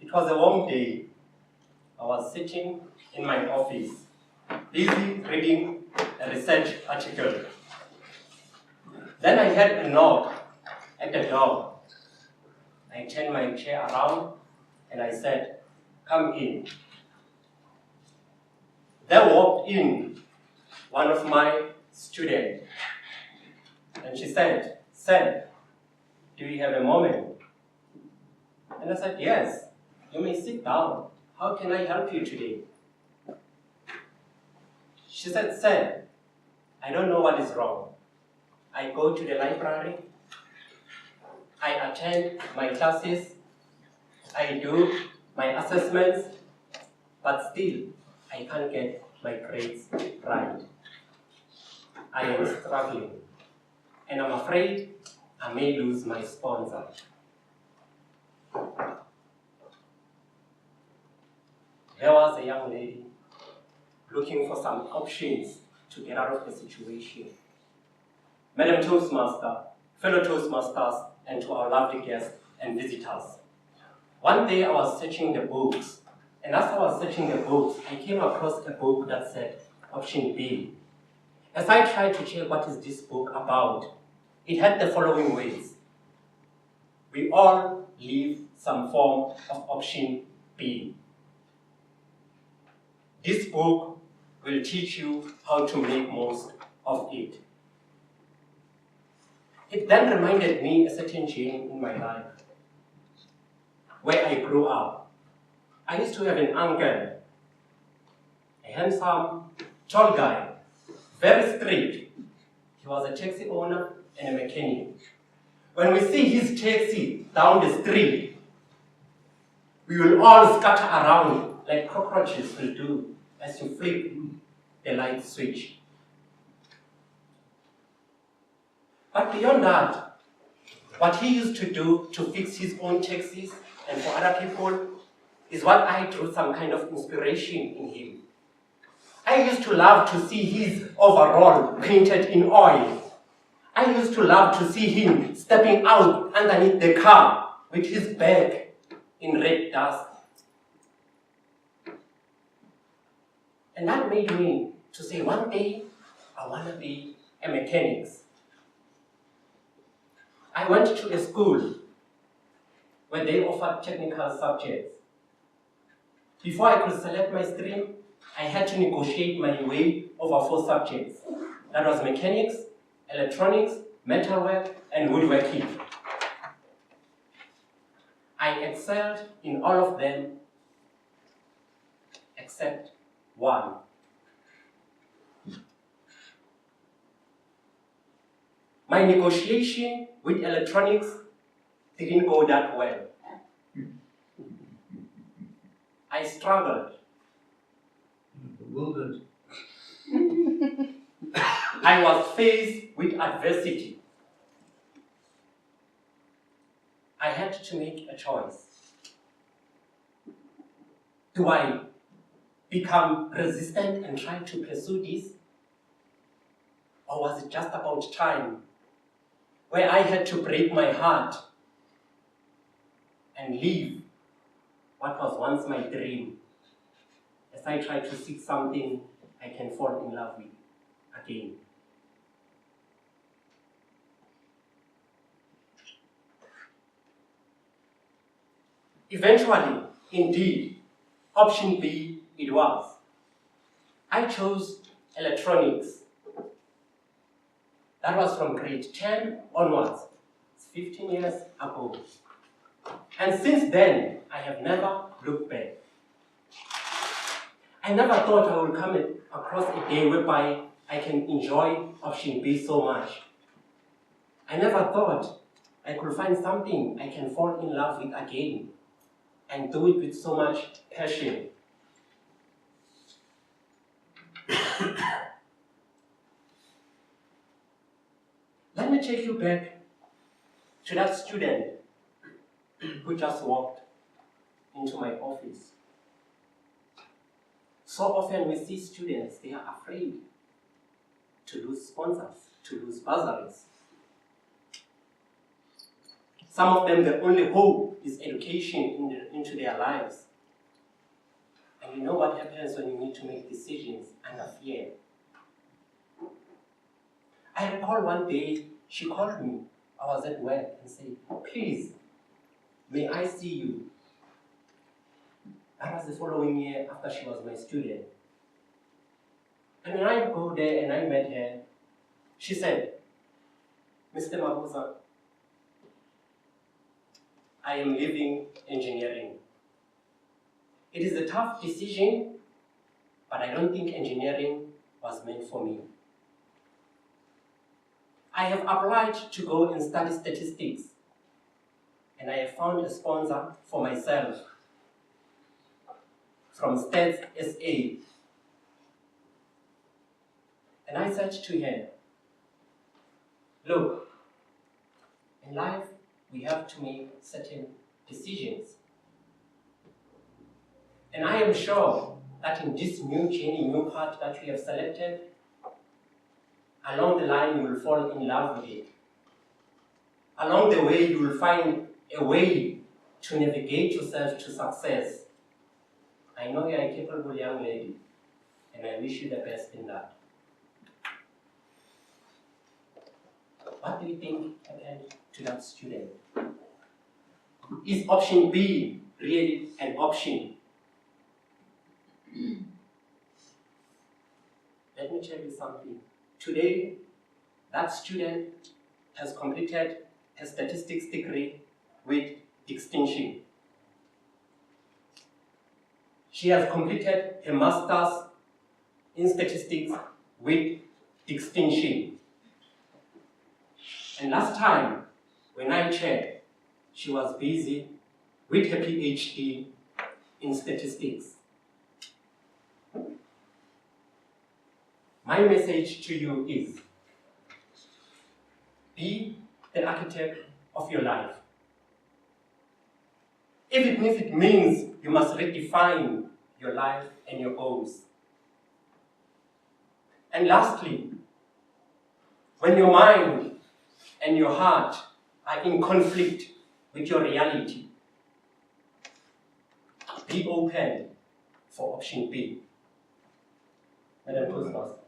It was a warm day. I was sitting in my office, busy reading a research article. Then I heard a knock at the door. I turned my chair around and I said, "Come in." There walked in one of my students, and she said, "Sir, do you have a moment?" And I said, "Yes, you may sit down. How can I help you today?" She said, "Sir, I don't know what is wrong. I go to the library, I attend my classes, I do my assessments, but still I can't get my grades right. I am struggling, and I'm afraid I may lose my sponsor." There was a young lady looking for some options to get out of the situation. Madam Toastmaster, fellow Toastmasters, and to our lovely guests and visitors. One day I was searching the books, and as I was searching the books, I came across a book that said option B. As I tried to check what is this book about, it had the following words: "We all live some form of option B. This book will teach you how to make most of it." It then reminded me a certain journey in my life. Where I grew up, I used to have an uncle, a handsome, tall guy, very strict. He was a taxi owner and a mechanic. When we see his taxi down the street, we will all scatter around like cockroaches will do as you flip the light switch. But beyond that, what he used to do to fix his own taxis and for other people is what I drew some kind of inspiration in him. I used to love to see his overall painted in oil. I used to love to see him stepping out underneath the car with his bag in red dust. And that made me to say, one day I want to be a mechanic. I went to a school where they offered technical subjects. Before I could select my stream, I had to negotiate my way over 4 subjects. That was mechanics, electronics, metalwork, and woodworking. I excelled in all of them except one. My negotiation with electronics didn't go that well. I struggled. Bewildered. I was faced with adversity. I had to make a choice. Do I become resistant and try to pursue this? Or was it just about time where I had to break my heart and leave what was once my dream as I try to seek something I can fall in love with again? Eventually, indeed, option B it was. I chose electronics. That was from grade 10 onwards. It's 15 years ago. And since then, I have never looked back. I never thought I would come across a day whereby I can enjoy option B so much. I never thought I could find something I can fall in love with again and do it with so much passion. Let me take you back to that student who just walked into my office. So often we see students, they are afraid to lose sponsors, to lose bursaries. Some of them, the only hope is education into their lives. And you know what happens when you need to make decisions under fear. I recall one day, she called me. I was at work and said, please, may I see you? That was the following year after she was my student. And when I go there and I met her, she said, Mr. Mabuza, I am leaving engineering. It is a tough decision, but I don't think engineering was meant for me. I have applied to go and study statistics, and I have found a sponsor for myself from Stats SA. And I said to her, look, in life, we have to make certain decisions. And I am sure that in this new journey, new path that you have selected, along the line you will fall in love with it. Along the way, you will find a way to navigate yourself to success. I know you are a capable young lady, and I wish you the best in that. What do you think happened to that student? Is option B really an option? Let me tell you something. Today, that student has completed a statistics degree with distinction. She has completed a master's in statistics with distinction. And last time, when I checked, she was busy with her PhD in statistics. My message to you is, be the architect of your life. Even if it means you must redefine your life and your goals. And lastly, when your mind and your heart are in conflict with your reality, be open for option B. Madam Toastmaster.